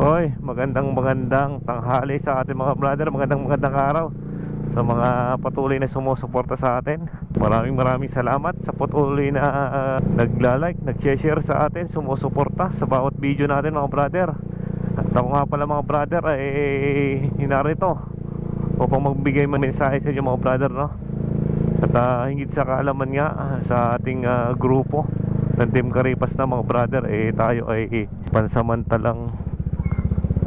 Hoy, magandang tanghali sa ating mga brother. Magandang araw sa mga patuloy na sumusuporta sa atin. Maraming salamat sa patuloy na nagla-like, nag-share sa atin, sumusuporta sa bawat video natin mga brother. At ako nga pala mga brother ay hinarito upang magbigay ng mensahe sa inyo mga brother, no? At hingit sa kaalaman nga sa ating grupo ng Team Karipas na mga brother, tayo ay pansamantalang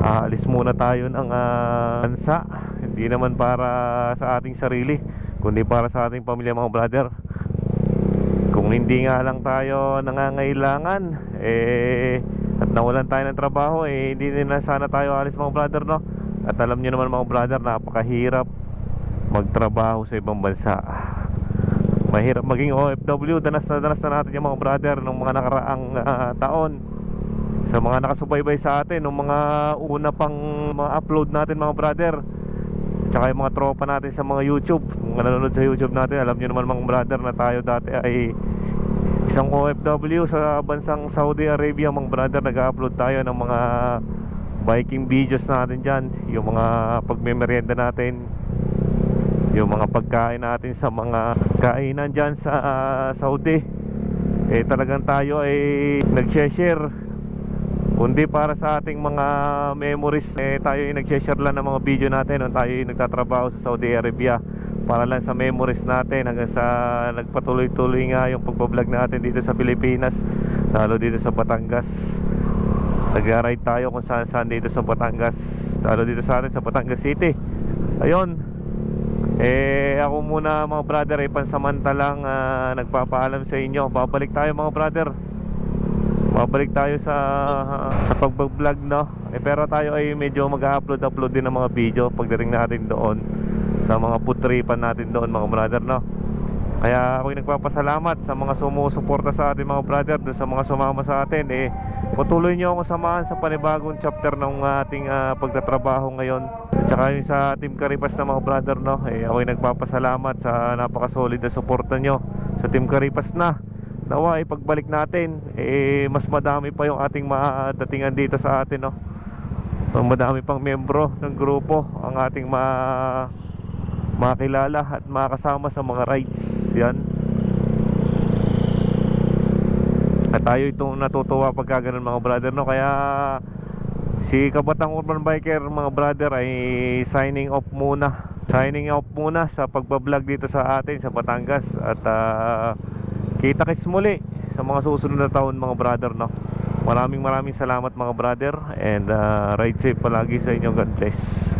aalis muna tayo ng bansa. Hindi naman para sa ating sarili, kundi para sa ating pamilya mga brother. Kung hindi nga lang tayo nangangailangan at nawalan tayo ng trabaho, hindi na sana tayo alis mga brother, no? At alam niyo naman mga brother, napakahirap magtrabaho sa ibang bansa. Mahirap maging OFW. Danas na natin yung mga brother nung mga nakaraang taon. Sa mga nakasubaybay sa atin nung mga una pang mga upload natin mga brother, tsaka yung mga tropa natin sa mga YouTube, mga nanonood sa YouTube natin, alam nyo naman mga brother na tayo dati ay isang OFW sa bansang Saudi Arabia mga brother. Nag-upload tayo ng mga biking videos natin dyan, yung mga pagmemeryenda natin, yung mga pagkain natin sa mga kainan dyan sa Saudi. Talagang tayo ay nag-share, kundi para sa ating mga memories. Tayo ay nag-share lang ng mga video natin nung tayo ay nagtatrabaho sa Saudi Arabia, para lang sa memories natin, hanggang sa nagpatuloy-tuloy nga yung pagbablog natin dito sa Pilipinas, lalo dito sa Batangas. Nag-ride tayo kung saan dito sa Batangas, lalo dito sa atin sa Batangas City. Ayun, ako muna mga brother ay pansamantalang nagpapaalam sa inyo. Babalik tayo mga brother, babalik tayo sa pagbablog, no? Pero tayo ay medyo mag-upload din ng mga video pagdating natin doon sa mga putripan natin doon mga brother, no? Kaya ako'y nagpapasalamat sa mga sumusuporta sa atin mga brother, doon sa mga sumama sa atin. Patuloy nyo akong samahan sa panibagong chapter ng ating pagtatrabaho ngayon. At saka yung sa Team Karipas na mga brother, no? Ako'y nagpapasalamat sa napakasolid na suporta nyo sa Team Karipas na. Nawa ipagbalik natin, mas madami pa yung ating madatingan dito sa atin, no? Madami pang membro ng grupo ang ating makilala at makasama sa mga rides. Yan. At tayo itong natutuwa pagka ganun mga brother, no? Kaya si Kabatang Urban Biker mga brother ay signing off muna sa pagbablog dito sa atin sa Batangas. At kita-kits muli sa mga susunod na taon mga brother, no? Maraming salamat mga brother. And ride safe palagi sa inyo. God bless.